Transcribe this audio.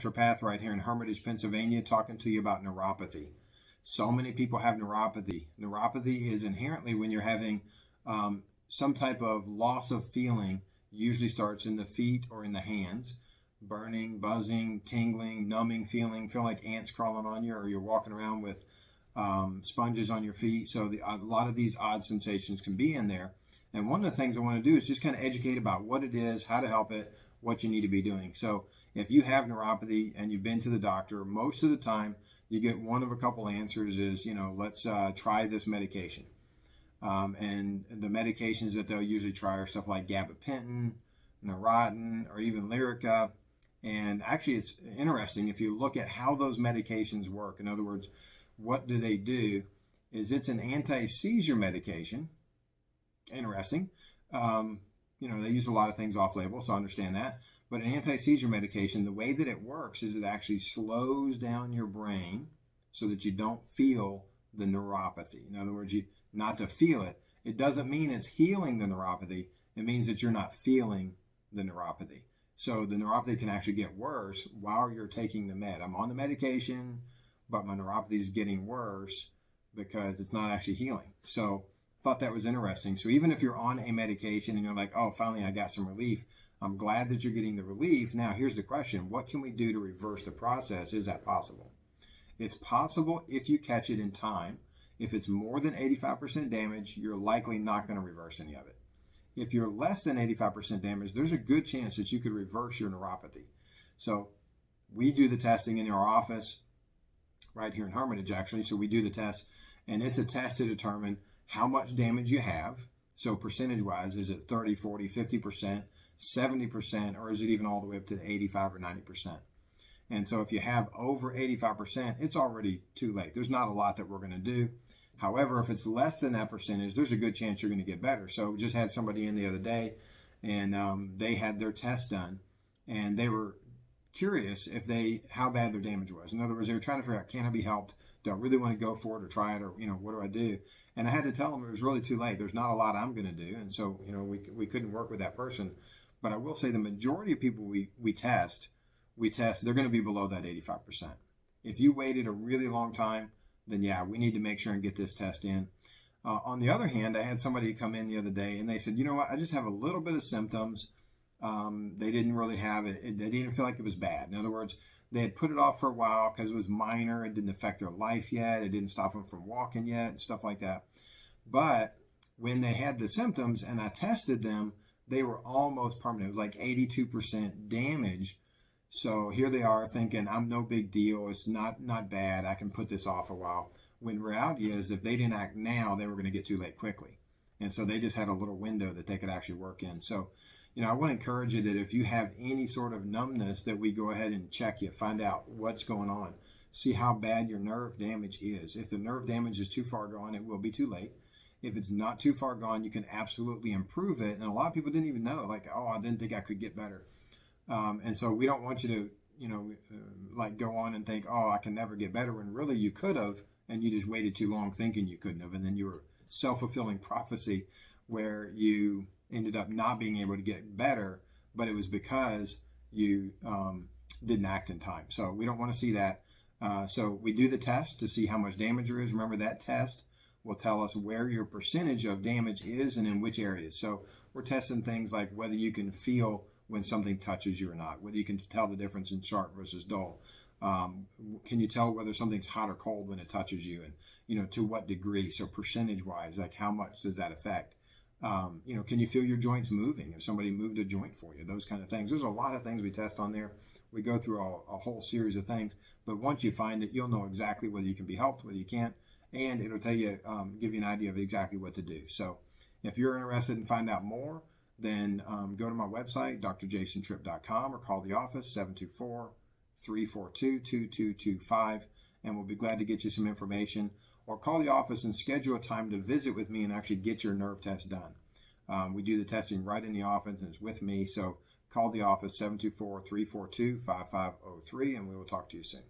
naturopath right here in Hermitage, Pennsylvania, talking to you about neuropathy. So many people have neuropathy. Neuropathy is inherently when you're having some type of loss of feeling. Usually starts in the feet or in the hands. Burning, buzzing, tingling, numbing feeling. Feel like ants crawling on you, or you're walking around with sponges on your feet. So a lot of these odd sensations can be in there. And one of the things I want to do is just kind of educate about what it is, how to help it, what you need to be doing. So if you have neuropathy and you've been to the doctor, most of the time you get one of a couple answers is, let's try this medication. And the medications that they'll usually try are stuff like gabapentin, Neurontin, or even Lyrica. And actually, it's interesting if you look at how those medications work. In other words, what do they do? Is it's an anti-seizure medication. Interesting. They use a lot of things off-label, so I understand that. But an anti-seizure medication, the way that it works is it actually slows down your brain so that you don't feel the neuropathy. In other words, not to feel it. It doesn't mean it's healing the neuropathy. It means that you're not feeling the neuropathy. So the neuropathy can actually get worse while you're taking the med. I'm on the medication, but my neuropathy is getting worse because it's not actually healing. So I thought that was interesting. So even if you're on a medication and you're like, oh, finally I got some relief, I'm glad that you're getting the relief. Now here's the question. What can we do to reverse the process? Is that possible? It's possible if you catch it in time. If it's more than 85% damage, you're likely not going to reverse any of it. If you're less than 85% damage, there's a good chance that you could reverse your neuropathy. So we do the testing in our office right here in Hermitage, actually. So we do the test, and it's a test to determine how much damage you have. So percentage-wise, is it 30, 40, 50%, 70%, or is it even all the way up to the 85 or 90%? And so if you have over 85%, it's already too late. There's not a lot that we're going to do. However, if it's less than that percentage, there's a good chance you're going to get better. So we just had somebody in the other day, and they had their test done, and they were curious how bad their damage was. In other words, they were trying to figure out, can I be helped? Do I really want to go for it or try it, or what do I do? And I had to tell them it was really too late. There's not a lot I'm going to do, and so we couldn't work with that person. But I will say the majority of people we test, they're going to be below that 85%. If you waited a really long time, then yeah, we need to make sure and get this test in. On the other hand, I had somebody come in the other day and they said, you know what, I just have a little bit of symptoms. They didn't really have it. They didn't feel like it was bad. In other words, they had put it off for a while because it was minor. It didn't affect their life yet. It didn't stop them from walking yet and stuff like that. But when they had the symptoms and I tested them, they were almost permanent. It was like 82% damage. So here they are thinking, I'm no big deal. It's not bad. I can put this off a while. When reality is, if they didn't act now, they were going to get too late quickly. And so they just had a little window that they could actually work in. So, I want to encourage you that if you have any sort of numbness, that we go ahead and check you, find out what's going on, see how bad your nerve damage is. If the nerve damage is too far gone, it will be too late. If it's not too far gone, you can absolutely improve it. And a lot of people didn't even know, like, oh, I didn't think I could get better. And so we don't want you to, go on and think, oh, I can never get better, when really you could have, and you just waited too long thinking you couldn't have. And then you were self-fulfilling prophecy where you ended up not being able to get better, but it was because you didn't act in time. So we don't want to see that. So we do the test to see how much damage there is. Remember, that test will tell us where your percentage of damage is and in which areas. So we're testing things like whether you can feel when something touches you or not, whether you can tell the difference in sharp versus dull. Can you tell whether something's hot or cold when it touches you, and to what degree? So percentage wise, like how much does that affect? Can you feel your joints moving if somebody moved a joint for you? Those kind of things. There's a lot of things we test on there. We go through a whole series of things, but once you find it, you'll know exactly whether you can be helped, whether you can't, and it'll tell you, give you an idea of exactly what to do. So if you're interested in find out more, then go to my website, drjasontripp.com, or call the office, 724-342-2225, and we'll be glad to get you some information. Or call the office and schedule a time to visit with me and actually get your nerve test done. We do the testing right in the office, and it's with me. So call the office, 724-342-5503, and we will talk to you soon.